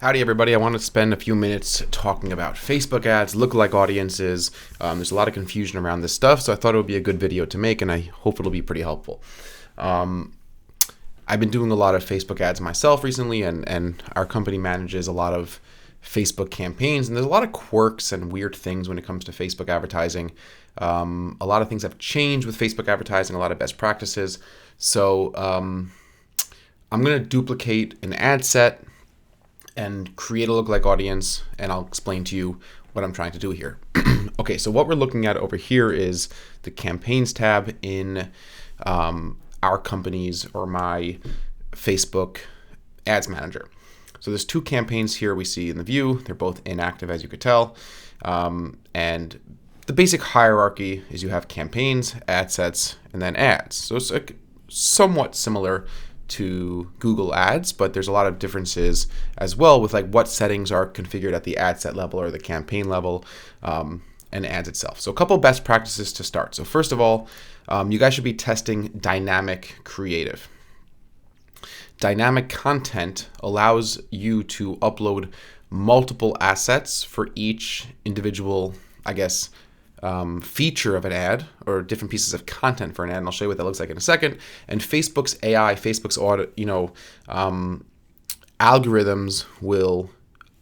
Howdy everybody, I want to spend a few minutes talking about Facebook ads, lookalike audiences. There's a lot of confusion around this stuff, so I thought it would be a good video to make, and I hope it'll be pretty helpful. I've been doing a lot of Facebook ads myself recently, and our company manages a lot of Facebook campaigns, and there's a lot of quirks and weird things when it comes to Facebook advertising. A lot of things have changed with Facebook advertising, a lot of best practices. So I'm going to duplicate an ad set and create a lookalike audience, and I'll explain to you what I'm trying to do here. Okay, so what we're looking at over here is the campaigns tab in our company's or my Facebook ads manager. So there's two campaigns here we see in the view. They're both inactive, as you could tell. And the basic hierarchy is you have campaigns, ad sets, and then ads. So it's somewhat similar to Google Ads, but there's a lot of differences as well with like what settings are configured at the ad set level or the campaign level and ads itself. So a couple best practices to start. So first of all, you guys should be testing dynamic creative. Dynamic content allows you to upload multiple assets for each individual, feature of an ad or different pieces of content for an ad. And I'll show you what that looks like in a second. And Facebook's AI, Facebook's algorithms will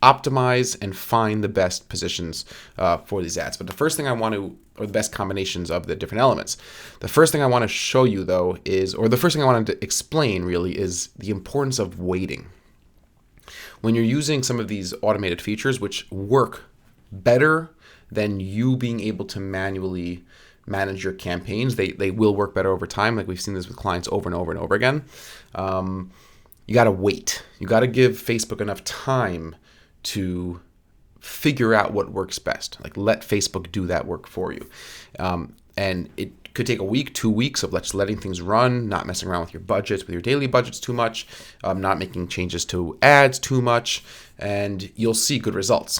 optimize and find the best positions for these ads. But the first thing I want to, or the best combinations of the different elements. The first thing I want to show you though is, or the first thing I wanted to explain really is the importance of weighting. When you're using some of these automated features, which work better than you being able to manually manage your campaigns, they will work better over time. Like we've seen this with clients over and over and over again. You got to wait. You got to give Facebook enough time to figure out what works best. Like let Facebook do that work for you. And it could take a week, 2 weeks of just letting things run, not messing around with your budgets, with your daily budgets too much, not making changes to ads too much, and you'll see good results.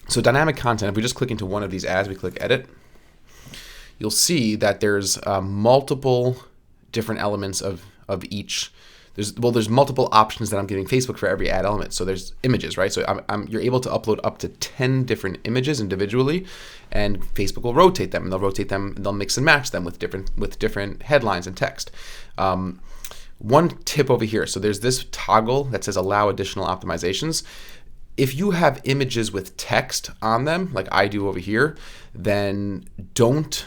So dynamic content, if we just click into one of these ads, we click edit, you'll see that there's multiple different elements of each. There's multiple options that I'm giving Facebook for every ad element. So there's images, right? So you're able to upload up to 10 different images individually, and Facebook will rotate them, and they'll mix and match them with different headlines and text. One tip over here, so there's this toggle that says allow additional optimizations. If you have images with text on them, like I do over here, then don't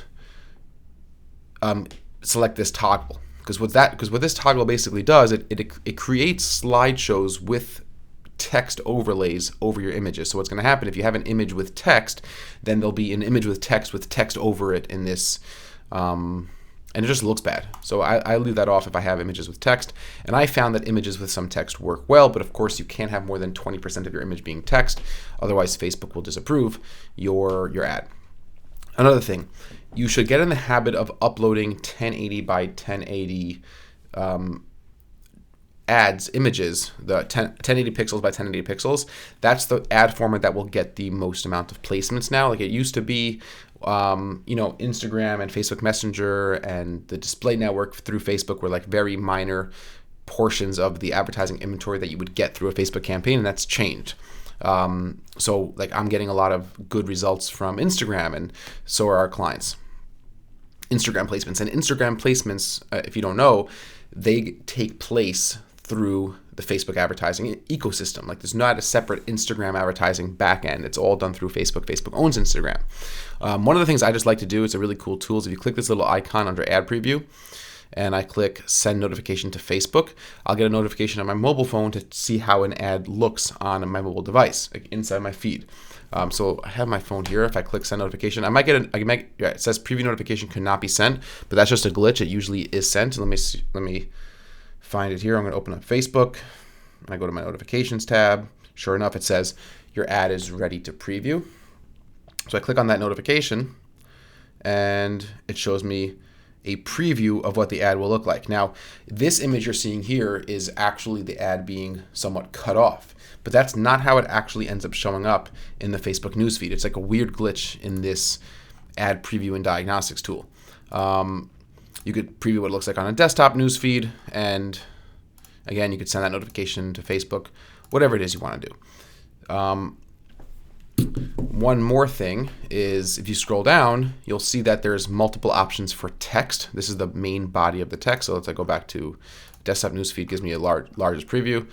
select this toggle. Because what this toggle basically does, it creates slideshows with text overlays over your images. So what's going to happen if you have an image with text, then there'll be an image with text over it in this, and it just looks bad. So I leave that off if I have images with text. And I found that images with some text work well, but of course you can't have more than 20% of your image being text. Otherwise Facebook will disapprove your ad. Another thing, you should get in the habit of uploading 1080 by 1080 images, the 1080 pixels by 1080 pixels. That's the ad format that will get the most amount of placements now. Like it used to be, Instagram and Facebook Messenger and the display network through Facebook were like very minor portions of the advertising inventory that you would get through a Facebook campaign, and that's changed. So like I'm getting a lot of good results from Instagram, and so are our clients. Instagram placements, if you don't know, they take place through the Facebook advertising ecosystem. Like there's not a separate Instagram advertising backend. It's all done through Facebook. Facebook owns Instagram. One of the things I just like to do, it's a really cool tool, is if you click this little icon under ad preview and I click send notification to Facebook, I'll get a notification on my mobile phone to see how an ad looks on my mobile device, like inside my feed. So I have my phone here. If I click send notification, it says preview notification could not be sent, but that's just a glitch. It usually is sent. Let me find it here. I'm going to open up Facebook and I go to my notifications tab. Sure enough, it says your ad is ready to preview. So I click on that notification and it shows me a preview of what the ad will look like. Now, this image you're seeing here is actually the ad being somewhat cut off, but that's not how it actually ends up showing up in the Facebook newsfeed. It's like a weird glitch in this ad preview and diagnostics tool. You could preview what it looks like on a desktop newsfeed, and again, you could send that notification to Facebook whatever it is you want to do. One more thing is if you scroll down, you'll see that there's multiple options for text. This is the main body of the text. So let's go back to desktop newsfeed, gives me a largest preview.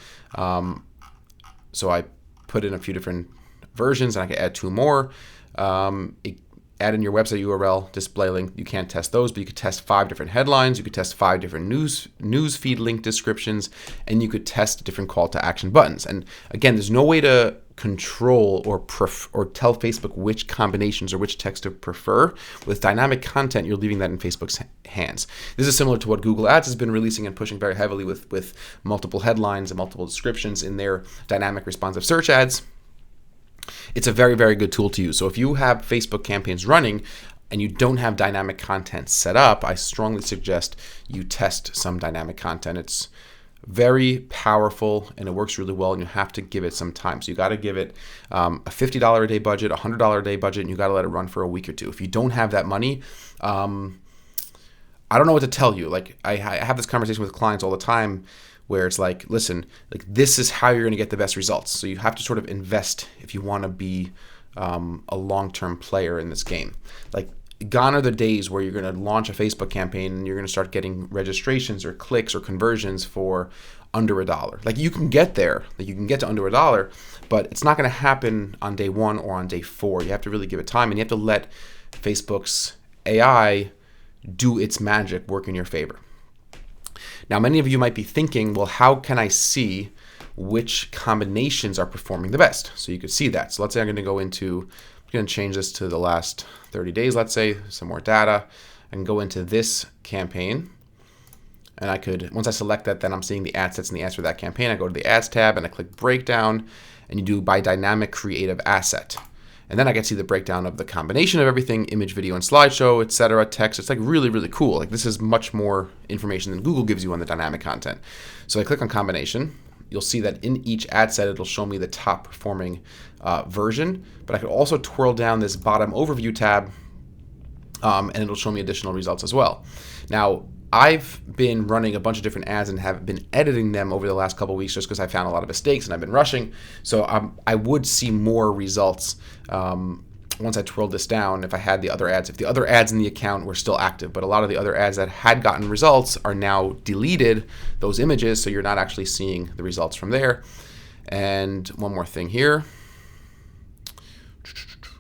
So I put in a few different versions and I can add 2 more. Add in your website URL, display link. You can't test those, but you could test 5 different headlines. You could test 5 different news feed link descriptions, and you could test different call to action buttons. And again, there's no way to control or tell Facebook which combinations or which text to prefer. With dynamic content, you're leaving that in Facebook's hands. This is similar to what Google Ads has been releasing and pushing very heavily with multiple headlines and multiple descriptions in their dynamic responsive search ads. It's a very, very good tool to use. So if you have Facebook campaigns running and you don't have dynamic content set up, I strongly suggest you test some dynamic content. It's very powerful and it works really well, and you have to give it some time. So you got to give it a $50 a day budget, a $100 a day budget, and you got to let it run for a week or two. If you don't have that money, I don't know what to tell you. Like I have this conversation with clients all the time where it's like, listen, like this is how you're going to get the best results. So you have to sort of invest if you want to be a long-term player in this game. Like gone are the days where you're going to launch a Facebook campaign and you're going to start getting registrations or clicks or conversions for under $1. Like you can get there, like you can get to under $1, but it's not going to happen on day 1 or on day 4. You have to really give it time, and you have to let Facebook's AI do its magic, work in your favor. Now, many of you might be thinking, well, how can I see which combinations are performing the best? So you could see that. So let's say I'm going to change this to the last 30 days, let's say, some more data. I can go into this campaign, and I could, once I select that, then I'm seeing the ad sets and the ads for that campaign. I go to the ads tab and I click breakdown, and you do by dynamic creative asset. And then I can see the breakdown of the combination of everything, image, video, and slideshow, etc., text. It's like really, really cool. Like this is much more information than Google gives you on the dynamic content. So I click on combination. You'll see that in each ad set, it'll show me the top performing version. But I could also twirl down this bottom overview tab, and it'll show me additional results as well. Now, I've been running a bunch of different ads and have been editing them over the last couple of weeks just because I found a lot of mistakes and I've been rushing. So I would see more results once I twirled this down if I had the other ads. If the other ads in the account were still active, but a lot of the other ads that had gotten results are now deleted, those images, so you're not actually seeing the results from there. And one more thing here.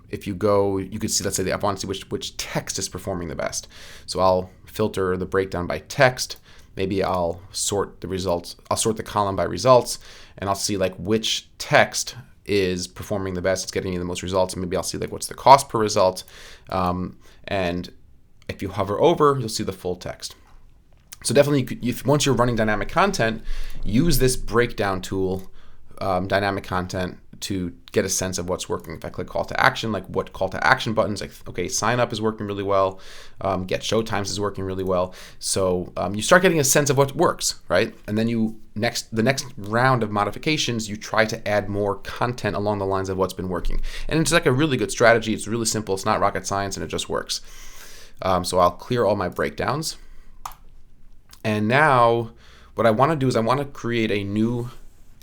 If you go, you could see, let's say I want to see which text is performing the best. So I'll filter the breakdown by text. Maybe I'll sort the results. I'll sort the column by results, and I'll see like which text is performing the best. It's getting you the most results. And maybe I'll see like what's the cost per result. And if you hover over, you'll see the full text. So definitely, once you're running dynamic content, use this breakdown tool, dynamic content, to get a sense of what's working. If I click call to action, like what call to action buttons, like, okay, sign up is working really well. Get show times is working really well. So you start getting a sense of what works, right? And then the next round of modifications, you try to add more content along the lines of what's been working. And it's like a really good strategy. It's really simple. It's not rocket science, and it just works. So I'll clear all my breakdowns. And now what I want to do is I want to create a new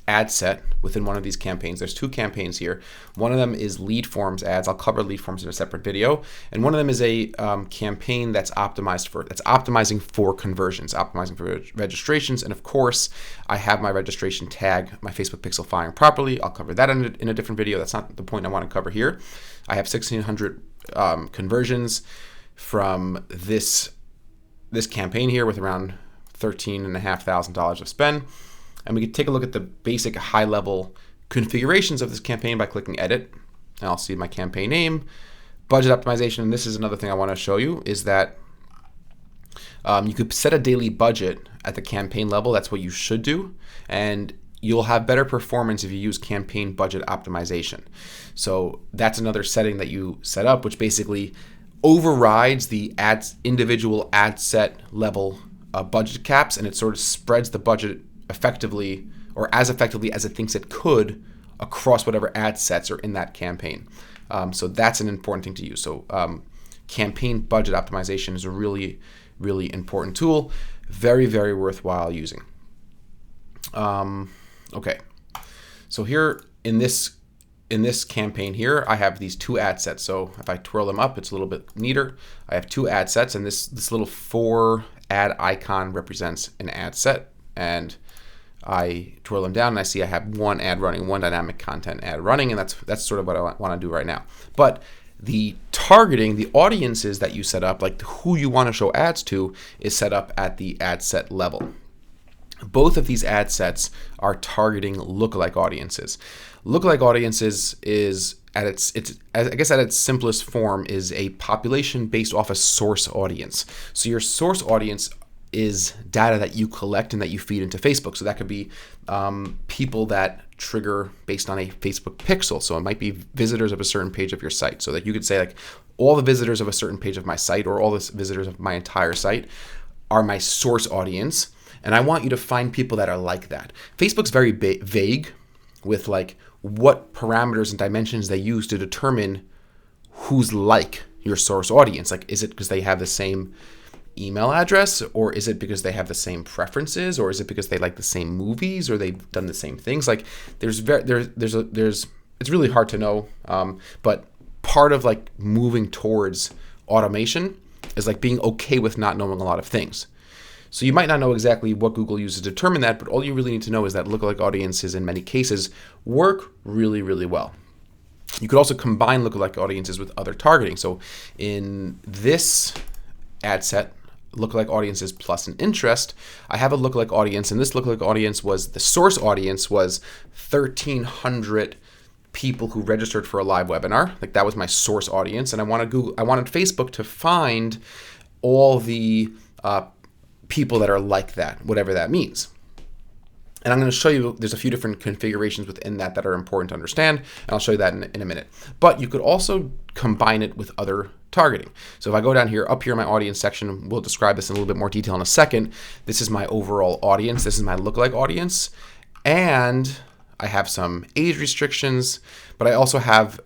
ad set within one of these campaigns. There's 2 campaigns here. One of them is lead forms ads. I'll cover lead forms in a separate video. And one of them is a campaign that's optimizing for conversions, optimizing for registrations. And of course, I have my registration tag, my Facebook pixel firing properly. I'll cover that in a different video. That's not the point I want to cover here. I have 1,600 conversions from this campaign here with around $13,500 of spend. And we can take a look at the basic high-level configurations of this campaign by clicking Edit. And I'll see my campaign name, budget optimization. And this is another thing I want to show you is that you could set a daily budget at the campaign level. That's what you should do. And you'll have better performance if you use campaign budget optimization. So that's another setting that you set up, which basically overrides the individual ad set level budget caps, and it sort of spreads the budget effectively, or as effectively as it thinks it could, across whatever ad sets are in that campaign. So that's an important thing to use. So campaign budget optimization is a really, really important tool. Very, very worthwhile using. Okay. So here in this campaign here, I have these two ad sets. So if I twirl them up, it's a little bit neater. I have two ad sets, and this little 4 ad icon represents an ad set. And I twirl them down, and I see I have one ad running, one dynamic content ad running, and that's sort of what I want to do right now. But the targeting, the audiences that you set up, like who you want to show ads to, is set up at the ad set level. Both of these ad sets are targeting lookalike audiences. Lookalike audiences is at its simplest form is a population based off a source audience. So your source audience is data that you collect and that you feed into Facebook. So that could be people that trigger based on a Facebook pixel. So it might be visitors of a certain page of your site. So that you could say like all the visitors of a certain page of my site or all the visitors of my entire site are my source audience. And I want you to find people that are like that. Facebook's very vague with like what parameters and dimensions they use to determine who's like your source audience. Like, is it because they have the same email address, or is it because they have the same preferences, or is it because they like the same movies, or they've done the same things? Like, it's really hard to know. But part of like moving towards automation is like being okay with not knowing a lot of things. So you might not know exactly what Google uses to determine that, but all you really need to know is that lookalike audiences in many cases work really, really well. You could also combine lookalike audiences with other targeting. So in this ad set, lookalike audiences plus an interest, I have a lookalike audience, and this lookalike audience was, the source audience was 1,300 people who registered for a live webinar. Like that was my source audience, and I wanted Facebook to find all the people that are like that, whatever that means. And I'm going to show you, there's a few different configurations within that are important to understand, and I'll show you that in a minute. But you could also combine it with other targeting. So if I go down here, up here in my audience section, we'll describe this in a little bit more detail in a second. This is my overall audience. This is my lookalike audience. And I have some age restrictions, but I also have,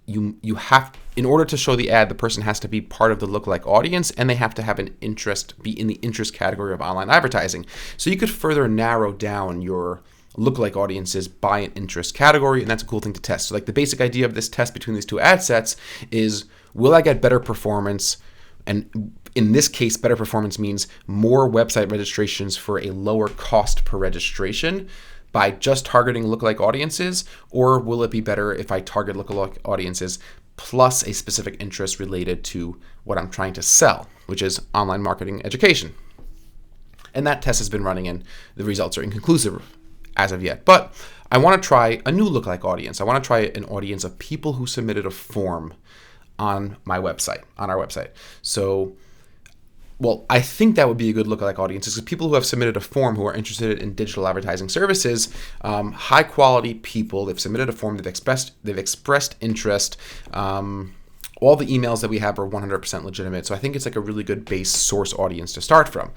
you have, in order to show the ad, the person has to be part of the lookalike audience, and they have to have an interest, be in the interest category of online advertising. So you could further narrow down your lookalike audiences by an interest category, and that's a cool thing to test. So like the basic idea of this test between these two ad sets is, will I get better performance? And in this case, better performance means more website registrations for a lower cost per registration by just targeting lookalike audiences, or will it be better if I target lookalike audiences plus a specific interest related to what I'm trying to sell, which is online marketing education? And that test has been running, and the results are inconclusive as of yet. But I want to try a new lookalike audience. I want to try an audience of people who submitted a form on my website, on our website. So, well, I think that would be a good lookalike audience, because people who have submitted a form who are interested in digital advertising services, high quality people. They've submitted a form. They've expressed interest. All the emails that we have are 100% legitimate. So I think it's like a really good base source audience to start from.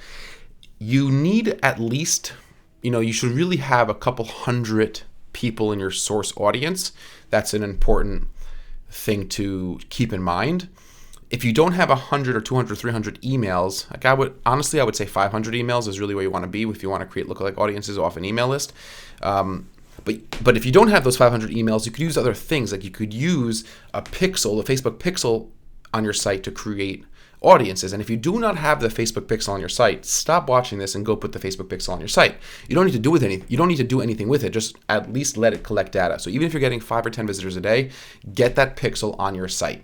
You need at least, you should really have a couple hundred people in your source audience. That's an important thing to keep in mind. If you don't have 100 or 200, 300 emails, like I would say 500 emails is really where you want to be if you want to create lookalike audiences off an email list. But if you don't have those 500 emails, you could use other things. Like you could use a pixel, a Facebook pixel on your site to create audiences. And if you do not have the Facebook pixel on your site, stop watching this and go put the Facebook pixel on your site. You don't need to do anything with it. Just at least let it collect data. So even if you're getting 5 or 10 visitors a day, get that pixel on your site.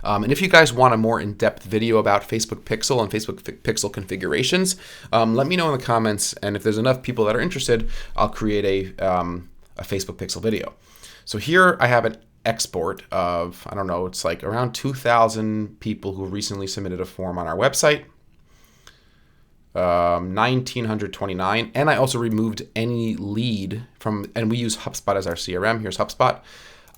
And if you guys want a more in-depth video about Facebook Pixel and Facebook Pixel configurations, let me know in the comments. And if there's enough people that are interested, I'll create a Facebook Pixel video. So here I have an export of, I don't know, it's like around 2,000 people who recently submitted a form on our website. 1,929. And I also removed any lead and we use HubSpot as our CRM. Here's HubSpot.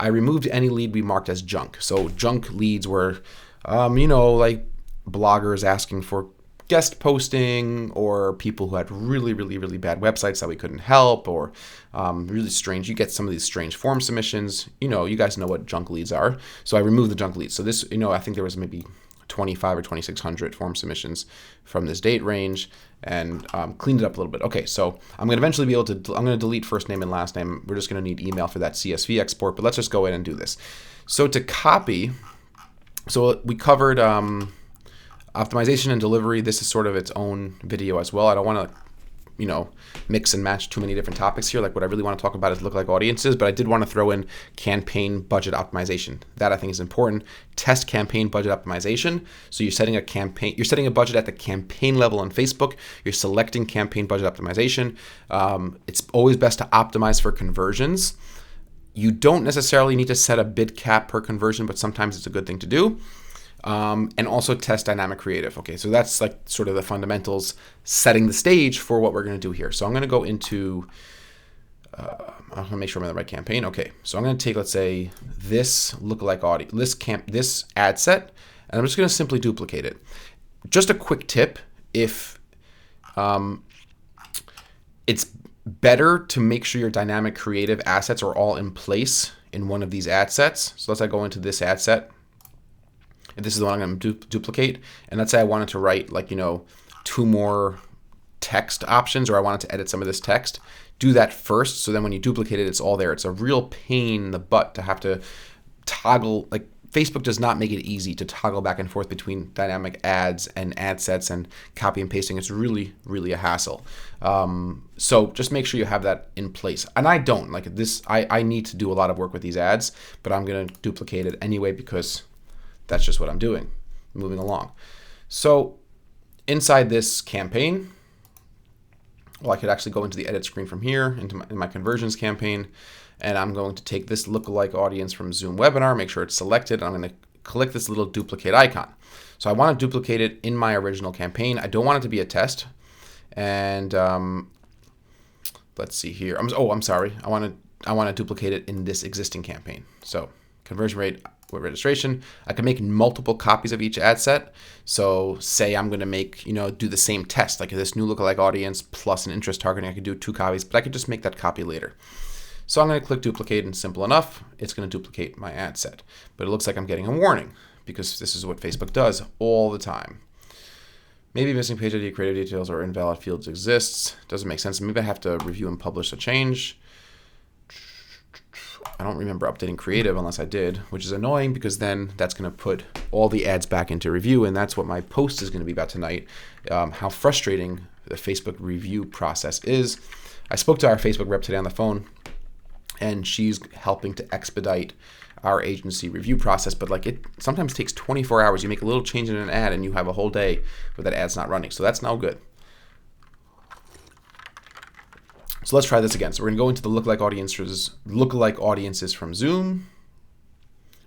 I removed any lead we marked as junk. So junk leads were, like bloggers asking for guest posting, or people who had really, really, really bad websites that we couldn't help, or really strange. You get some of these strange form submissions. You guys know what junk leads are. So I removed the junk leads. So this, I think there was maybe 25 or 2,600 form submissions from this date range, and cleaned it up a little bit. Okay, so I'm going to eventually be able to, I'm going to delete first name and last name. We're just going to need email for that CSV export, but let's just go in and do this. So to copy, so we covered optimization and delivery. This is sort of its own video as well. I don't want to, you know, mix and match too many different topics here. Like what I really want to talk about is lookalike audiences, but I did want to throw in campaign budget optimization. That I think is important. Test campaign budget optimization. So you're setting a campaign, you're setting a budget at the campaign level on Facebook. You're selecting campaign budget optimization. It's always best to optimize for conversions. You don't necessarily need to set a bid cap per conversion, but sometimes it's a good thing to do. And also test dynamic creative. Okay, so that's like sort of the fundamentals, setting the stage for what we're going to do here. So I'm going to go into, I'm going to make sure I'm in the right campaign. Okay, so I'm going to take, let's say, this lookalike audience, this ad set, and I'm just going to simply duplicate it. Just a quick tip, if it's better to make sure your dynamic creative assets are all in place in one of these ad sets. So let's say I go into this ad set. And this is the one I'm going to duplicate. And let's say I wanted to write, like, you know, 2 more text options, or I wanted to edit some of this text. Do that first. So then when you duplicate it, it's all there. It's a real pain in the butt to have to toggle. Like, Facebook does not make it easy to toggle back and forth between dynamic ads and ad sets and copy and pasting. It's really, really a hassle. So just make sure you have that in place. And I don't. Like this, I need to do a lot of work with these ads, but I'm going to duplicate it anyway because that's just what I'm doing, moving along. So inside this campaign, well, I could actually go into the edit screen from here, in my conversions campaign, and I'm going to take this lookalike audience from Zoom webinar, make sure it's selected, and I'm going to click this little duplicate icon. So I want to duplicate it in my original campaign. I don't want it to be a test. And let's see here. I'm sorry. I want to duplicate it in this existing campaign. So conversion rate with registration. I can make multiple copies of each ad set. So say I'm going to make, do the same test, like this new lookalike audience plus an interest targeting. I could do 2 copies, but I could just make that copy later. So I'm going to click duplicate, and simple enough, it's going to duplicate my ad set. But it looks like I'm getting a warning because this is what Facebook does all the time. Maybe missing page ID, creative details, or invalid fields exists. Doesn't make sense. Maybe I have to review and publish a change. I don't remember updating creative unless I did, which is annoying because then that's going to put all the ads back into review, and that's what my post is going to be about tonight, how frustrating the Facebook review process is. I spoke to our Facebook rep today on the phone, and she's helping to expedite our agency review process, but like it sometimes takes 24 hours. You make a little change in an ad and you have a whole day where that ad's not running. So that's no good. So let's try this again. So we're gonna go into the lookalike audiences from Zoom.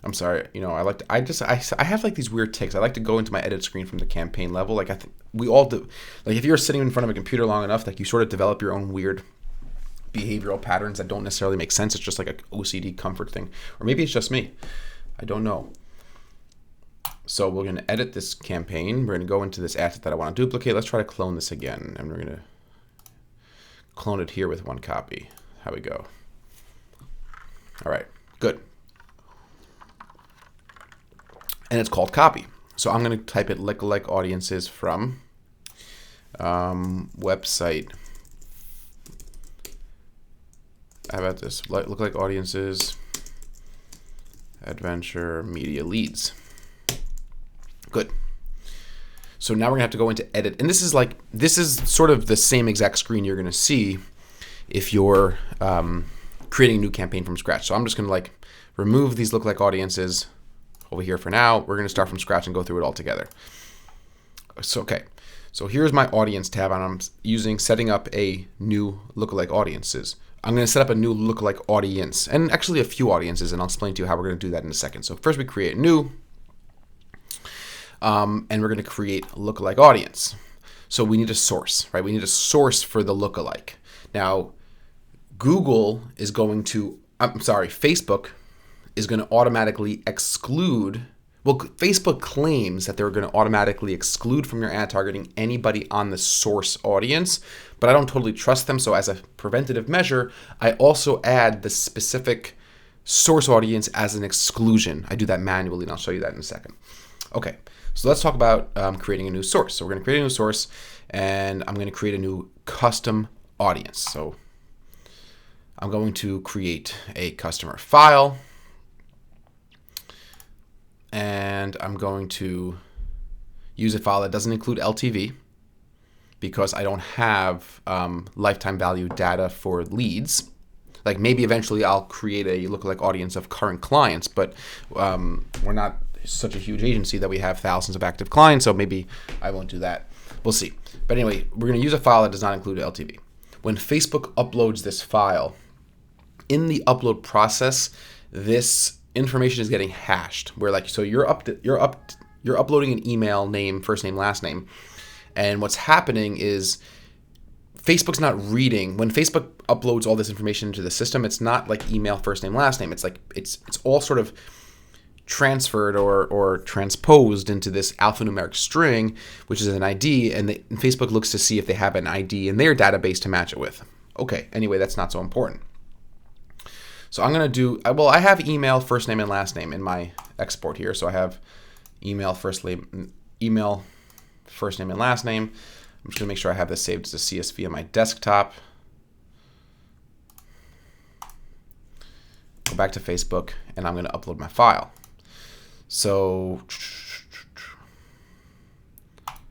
I'm sorry, I have like these weird tics. I like to go into my edit screen from the campaign level. Like I think we all do. Like if you're sitting in front of a computer long enough, like you sort of develop your own weird behavioral patterns that don't necessarily make sense. It's just like an OCD comfort thing. Or maybe it's just me. I don't know. So we're going to edit this campaign. We're going to go into this asset that I want to duplicate. Let's try to clone this again. And we're going to clone it here with 1 copy. How we go. All right, good. And it's called copy. So I'm going to type it lookalike audiences from website. How about this? Lookalike audiences, adventure, media leads. Good. So now we're gonna have to go into edit, and this is sort of the same exact screen you're gonna see if you're creating a new campaign from scratch. So I'm just gonna remove these lookalike audiences over here for now. We're gonna start from scratch and go through it all together. So okay. So here's my audience tab, and I'm setting up a new lookalike audiences. I'm going to set up a new lookalike audience, and actually a few audiences, and I'll explain to you how we're going to do that in a second. So first we create new, and we're going to create a lookalike audience. So we need a source, right? We need a source for the lookalike. Now, Facebook is going to automatically exclude. Well, Facebook claims that they're going to automatically exclude from your ad targeting anybody on the source audience, but I don't totally trust them. So as a preventative measure, I also add the specific source audience as an exclusion. I do that manually, and I'll show you that in a second. Okay, So let's talk about creating a new source. So we're going to create a new source, and I'm going to create a new custom audience. So I'm going to create a customer file, and I'm going to use a file that doesn't include LTV because I don't have lifetime value data for leads. Like maybe eventually I'll create a lookalike audience of current clients, but we're not such a huge agency that we have thousands of active clients, so maybe I won't do that. We'll see. But anyway, we're going to use a file that does not include LTV. When Facebook uploads this file, in the upload process, this information is getting hashed. Where like, so you're uploading an email, name, first name, last name, and what's happening is Facebook's not reading. When Facebook uploads all this information into the system, it's not like email, first name, last name. It's like it's all sort of transferred or transposed into this alphanumeric string, which is an ID, and Facebook looks to see if they have an ID in their database to match it with. Okay, anyway, that's not so important. So I'm going to do, well, I have email, first name, and last name in my export here. So I have email, first name, and last name. I'm just going to make sure I have this saved as a CSV on my desktop. Go back to Facebook, and I'm going to upload my file. So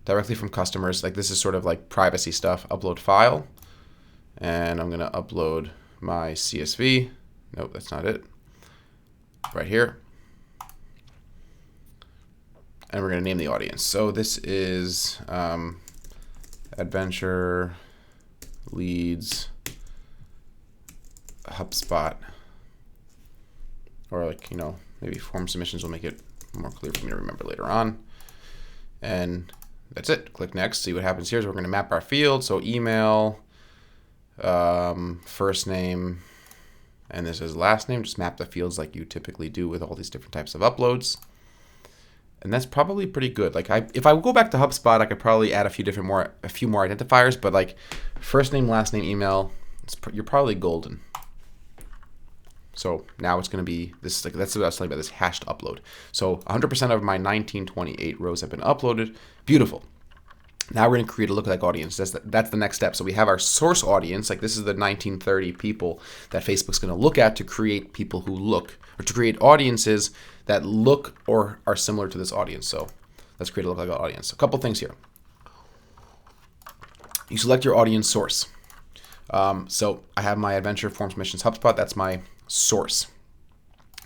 directly from customers, like this is sort of like privacy stuff, upload file. And I'm going to upload my CSV. Nope, that's not it. Right here. And we're going to name the audience. So this is Adventure Leads HubSpot. Or like, maybe form submissions will make it more clear for me to remember later on. And that's it. Click next. See what happens here is we're going to map our field. So email, first name, and this is last name. Just map the fields like you typically do with all these different types of uploads. And that's probably pretty good. Like if I go back to HubSpot, I could probably add a few more identifiers, but like first name, last name, email, you're probably golden. So now it's going to be this. Like that's what I was talking about, this hashed upload. So 100% of my 1928 rows have been uploaded. Beautiful. Now we're going to create a lookalike audience. That's the next step. So we have our source audience. Like this is the 1930 people that Facebook's going to look at to create people who look, or to create audiences that look or are similar to this audience. So let's create a lookalike audience. A couple things here. You select your audience source. So I have my Adventure Form Submissions HubSpot. That's my source.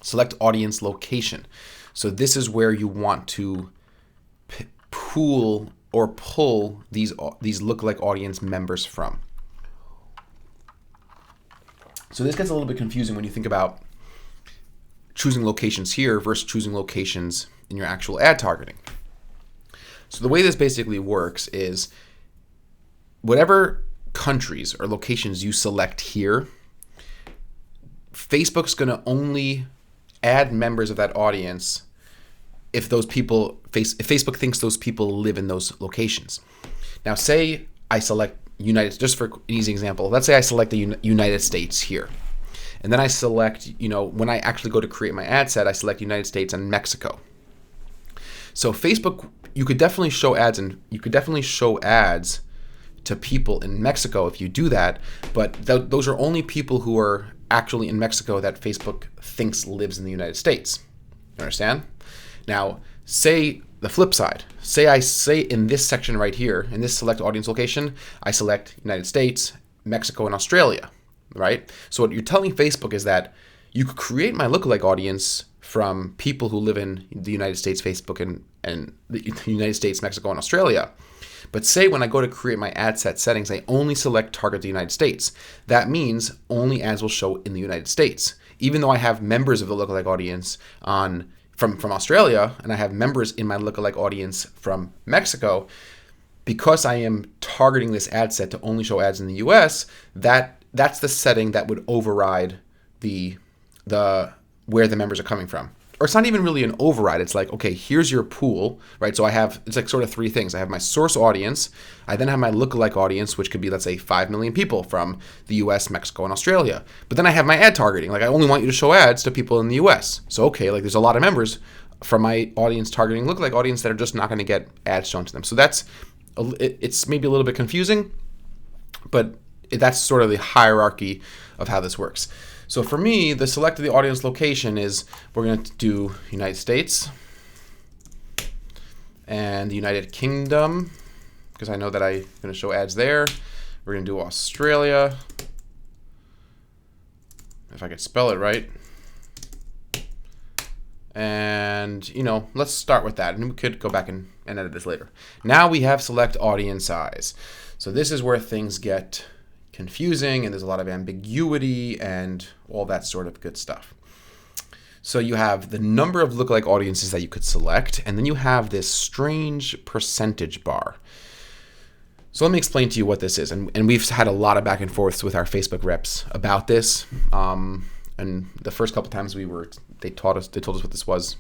Select audience location. So this is where you want to pool or pull these lookalike audience members from. So this gets a little bit confusing when you think about choosing locations here versus choosing locations in your actual ad targeting. So the way this basically works is whatever countries or locations you select here, Facebook's going to only add members of that audience if Facebook thinks those people live in those locations. Now, say I select just for an easy example, let's say I select the United States here. And then I select, when I actually go to create my ad set, I select United States and Mexico. So Facebook, you could definitely show ads to people in Mexico if you do that, but those are only people who are actually in Mexico that Facebook thinks lives in the United States. You understand? Now, say the flip side. Say in this section right here, in this select audience location, I select United States, Mexico, and Australia, right? So what you're telling Facebook is that you could create my lookalike audience from people who live in the United States, Facebook, and the United States, Mexico, and Australia. But say when I go to create my ad set settings, I only select target the United States. That means only ads will show in the United States. Even though I have members of the lookalike audience from Australia, and I have members in my lookalike audience from Mexico, because I am targeting this ad set to only show ads in the US, that's the setting that would override the where the members are coming from. Or it's not even really an override. It's like, okay, here's your pool, right? So it's like sort of three things. I have my source audience. I then have my lookalike audience, which could be, let's say, 5 million people from the US, Mexico, and Australia. But then I have my ad targeting. Like, I only want you to show ads to people in the US. So, okay, like there's a lot of members from my audience targeting lookalike audience that are just not going to get ads shown to them. So it's maybe a little bit confusing, but that's sort of the hierarchy of how this works. So for me, the select of the audience location is we're going to do United States and the United Kingdom, because I know that I'm going to show ads there. We're going to do Australia, if I could spell it right. And, let's start with that. And we could go back and edit this later. Now we have select audience size. So this is where things get confusing and there's a lot of ambiguity and all that sort of good stuff. So you have the number of lookalike audiences that you could select, and then you have this strange percentage bar. So let me explain to you what this is. And we've had a lot of back and forths with our Facebook reps about this. And the first couple times they told us what this was.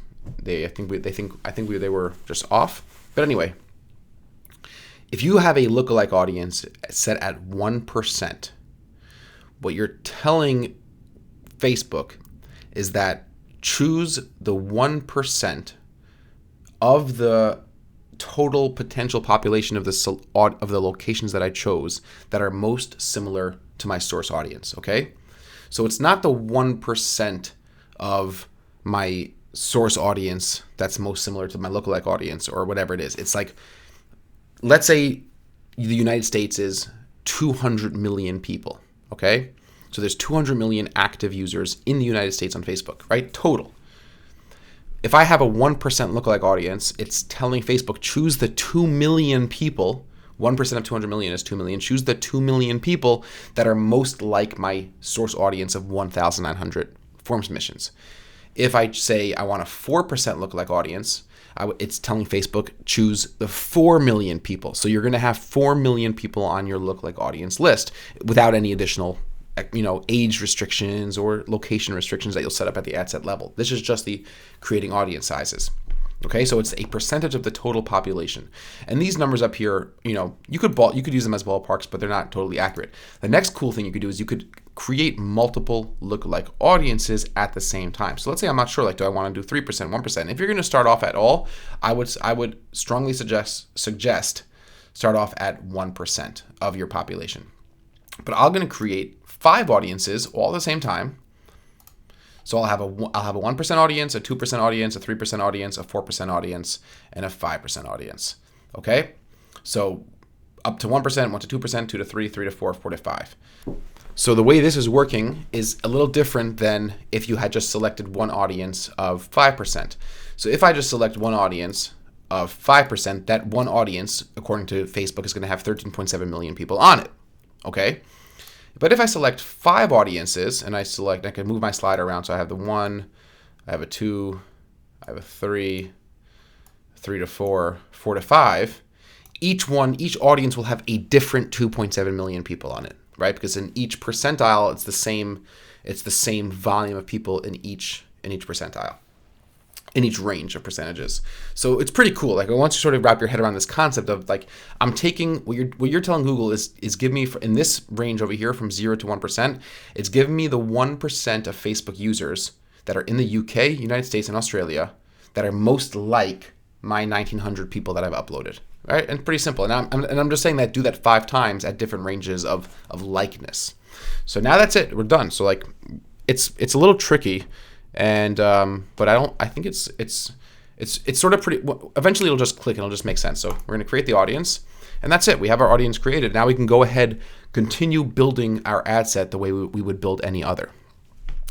I think they were just off. But anyway, if you have a lookalike audience set at 1%, what you're telling Facebook is that choose the 1% of the total potential population of the locations that I chose that are most similar to my source audience, okay? So it's not the 1% of my source audience that's most similar to my lookalike audience or whatever it is. It's like, let's say the United States is 200 million people, okay? So there's 200 million active users in the United States on Facebook, right? Total. If I have a 1% lookalike audience, it's telling Facebook, choose the 2 million people. 1% of 200 million is 2 million. Choose the 2 million people that are most like my source audience of 1,900 form submissions. If I say I want a 4% lookalike audience, it's telling Facebook, choose the 4 million people. So you're going to have 4 million people on your lookalike audience list without any additional age restrictions or location restrictions that you'll set up at the ad set level. This is just the creating audience sizes. Okay, so it's a percentage of the total population. And these numbers up here, you could use them as ballparks, but they're not totally accurate. The next cool thing you could do is you could create multiple lookalike audiences at the same time. So let's say I'm not sure, do I want to do 3%, 1%? If you're going to start off at all, I would strongly suggest start off at 1% of your population. But I'm going to create 5 audiences all at the same time. So I'll have a 1% audience, a 2% audience, a 3% audience, a 4% audience, and a 5% audience. Okay? So up to 1%, 1 to 2%, 2 to 3, 3 to 4, 4 to 5. So the way this is working is a little different than if you had just selected one audience of 5%. So if I just select one audience of 5%, that one audience, according to Facebook, is going to have 13.7 million people on it. Okay? But if I select 5 audiences and I can move my slider around. So I have the 1, I have a 2, I have a 3, 3 to 4, 4 to 5. Each audience will have a different 2.7 million people on it, right? Because in each percentile, it's the same volume of people in each percentile, in each range of percentages. So it's pretty cool. Once you sort of wrap your head around this concept of I'm taking what you're telling Google is give me in this range over here from 0 to 1%, it's giving me the 1% of Facebook users that are in the UK, United States, and Australia that are most like my 1,900 people that I've uploaded. Right? And pretty simple. And I'm just saying that do that 5 times at different ranges of likeness. So now that's it. We're done. So it's a little tricky. And but I think it's sort of pretty. Eventually, it'll just click and it'll just make sense. So we're going to create the audience, and that's it. We have our audience created. Now we can go ahead, continue building our ad set the way we would build any other.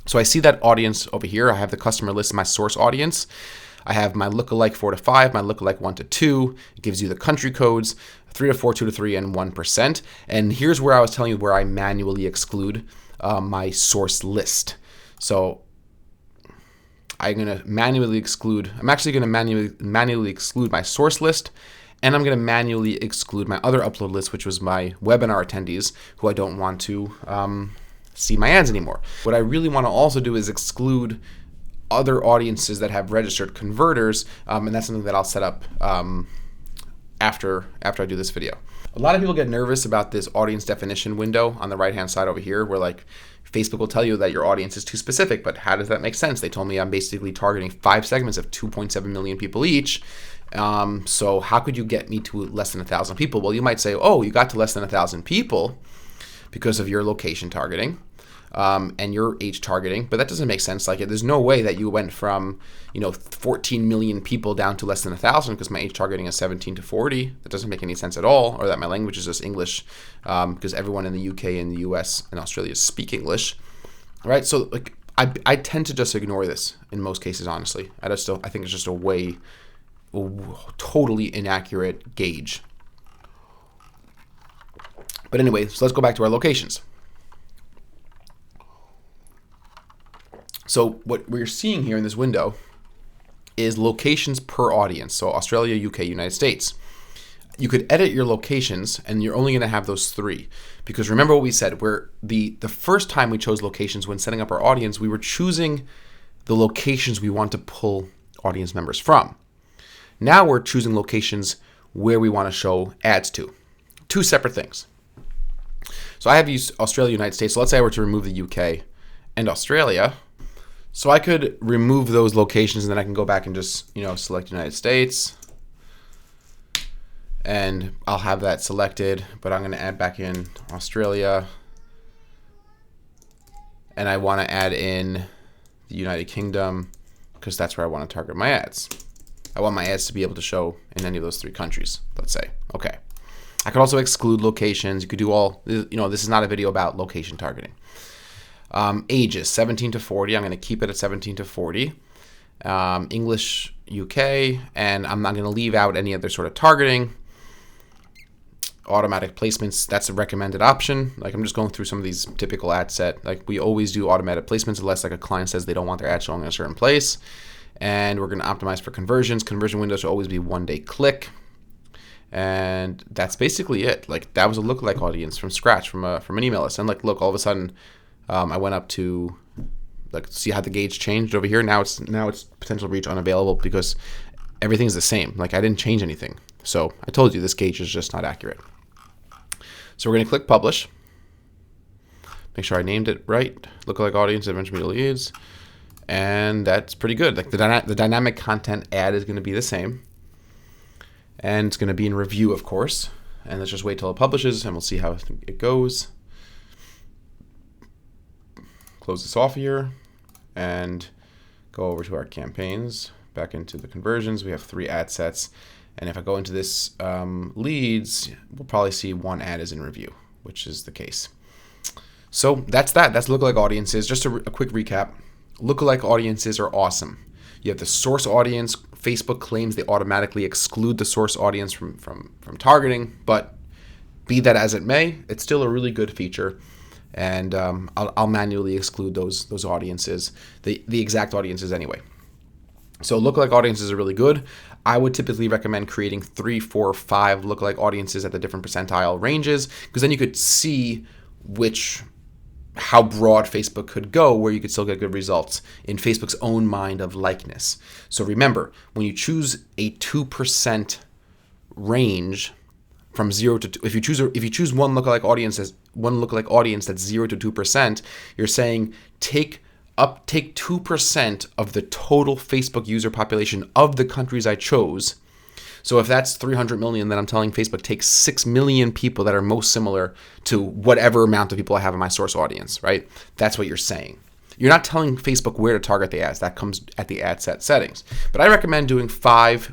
So I see that audience over here. I have the customer list, my source audience. I have my lookalike 4 to 5, my lookalike 1 to 2. It gives you the country codes, 3 to 4, 2 to 3, and 1%. And here's where I was telling you where I manually exclude my source list. So I'm going to manually exclude. I'm actually going to manually exclude my source list, and I'm going to manually exclude my other upload list, which was my webinar attendees who I don't want to see my ads anymore. What I really want to also do is exclude other audiences that have registered converters, and that's something that I'll set up after I do this video. A lot of people get nervous about this audience definition window on the right-hand side over here, where Facebook will tell you that your audience is too specific, but how does that make sense? They told me I'm basically targeting 5 segments of 2.7 million people each. So how could you get me to less than 1,000 people? Well, you might say, oh, you got to less than 1,000 people because of your location targeting and your age targeting, but that doesn't make sense. Like, there's no way that you went from 14 million people down to less than 1,000 because my age targeting is 17 to 40. That doesn't make any sense at all. Or that my language is just English because everyone in the UK and the US and Australia speak English, right? So like I tend to just ignore this in most cases. Honestly, I think it's just a totally inaccurate gauge. But anyway, so let's go back to our locations. So what we're seeing here in this window is locations per audience. So Australia, UK, United States. You could edit your locations and you're only going to have those 3. Because remember what we said, where the first time we chose locations when setting up our audience, we were choosing the locations we want to pull audience members from. Now we're choosing locations where we want to show ads to. 2 separate things. So I have used Australia, United States. So let's say I were to remove the UK and Australia. So I could remove those locations and then I can go back and just, select United States. And I'll have that selected, but I'm going to add back in Australia. And I want to add in the United Kingdom because that's where I want to target my ads. I want my ads to be able to show in any of those 3 countries, let's say. Okay. I could also exclude locations. You could do all, this is not a video about location targeting. Ages, 17 to 40. I'm going to keep it at 17 to 40. English, UK, and I'm not going to leave out any other sort of targeting. Automatic placements, that's a recommended option. Like, I'm just going through some of these typical ad set. Like, we always do automatic placements unless like a client says they don't want their ad showing in a certain place. And we're going to optimize for conversions. Conversion windows will always be 1-day click. And that's basically it. Like, that was a lookalike audience from scratch from an email list. And like, look, all of a sudden, I went up to like see how the gauge changed over here. Now it's potential reach unavailable because everything's the same. Like, I didn't change anything. So I told you this gauge is just not accurate. So we're going to click publish. Make sure I named it right. Lookalike audience, adventure media leads. And that's pretty good. Like, the dynamic content ad is going to be the same. And it's going to be in review, of course. And let's just wait till it publishes and we'll see how it goes. Close this off here and go over to our campaigns, back into the conversions. We have 3 ad sets. And if I go into this leads, we'll probably see 1 ad is in review, which is the case. So that's that. That's lookalike audiences. Just a quick recap. Lookalike audiences are awesome. You have the source audience. Facebook claims they automatically exclude the source audience from targeting, but be that as it may, it's still a really good feature. And I'll manually exclude those audiences, the exact audiences anyway. So lookalike audiences are really good. I would typically recommend creating 3, 4, 5 lookalike audiences at the different percentile ranges, because then you could see how broad Facebook could go, where you could still get good results in Facebook's own mind of likeness. So remember, when you choose a 2% range from 0 to 2, if you choose one lookalike audience that's 0 to 2%, you're saying take 2% of the total Facebook user population of the countries I chose. So if that's 300 million, then I'm telling Facebook take 6 million people that are most similar to whatever amount of people I have in my source audience, right? That's what you're saying. You're not telling Facebook where to target the ads. That comes at the ad set settings. But I recommend doing 5,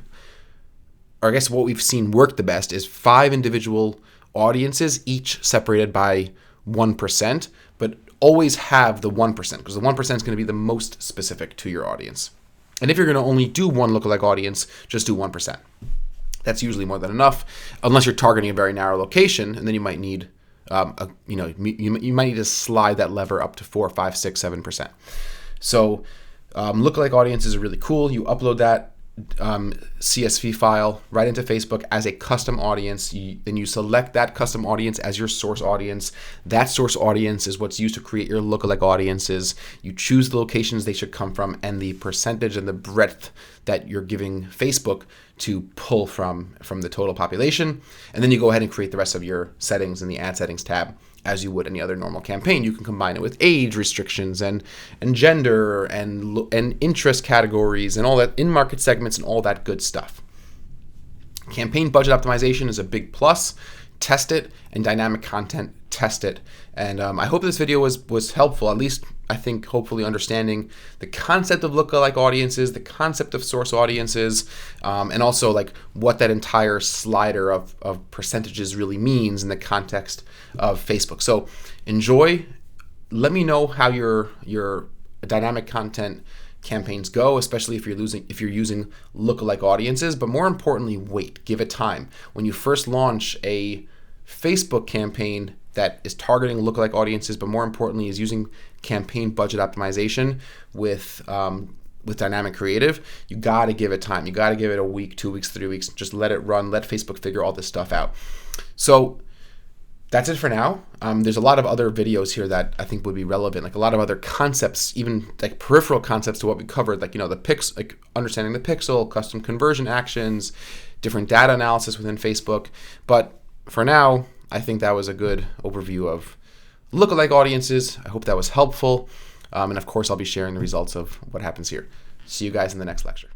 or I guess what we've seen work the best is 5 individual audiences, each separated by 1%, but always have the 1%, because the 1% is going to be the most specific to your audience. And if you're going to only do one lookalike audience, just do 1%. That's usually more than enough, unless you're targeting a very narrow location, and then you might need, you might need to slide that lever up to 4, 5, 6, 7%. So lookalike audiences are really cool. You upload that CSV file right into Facebook as a custom audience. Then you select that custom audience as your source audience. That source audience is what's used to create your lookalike audiences. You choose the locations they should come from and the percentage and the breadth that you're giving Facebook to pull from the total population. And then you go ahead and create the rest of your settings in the ad settings tab as you would any other normal campaign. You can combine it with age restrictions and gender and interest categories and all that, in-market segments and all that good stuff. Campaign budget optimization is a big plus. Test it. And dynamic content, test it. And I hope this video was helpful, at least I think hopefully understanding the concept of lookalike audiences, the concept of source audiences, and also like what that entire slider of percentages really means in the context of Facebook. So enjoy. Let me know how your dynamic content campaigns go, especially if you're using lookalike audiences. But more importantly, wait, give it time. When you first launch a Facebook campaign that is targeting lookalike audiences, but more importantly is using campaign budget optimization with dynamic creative, you got to give it time. You got to give it a week, 2 weeks, 3 weeks. Just let it run. Let Facebook figure all this stuff out. So that's it for now. There's a lot of other videos here that I think would be relevant, like a lot of other concepts, even like peripheral concepts to what we covered, like, the pixel, like understanding the pixel, custom conversion actions, different data analysis within Facebook. But for now, I think that was a good overview of lookalike audiences. I hope that was helpful. And of course, I'll be sharing the results of what happens here. See you guys in the next lecture.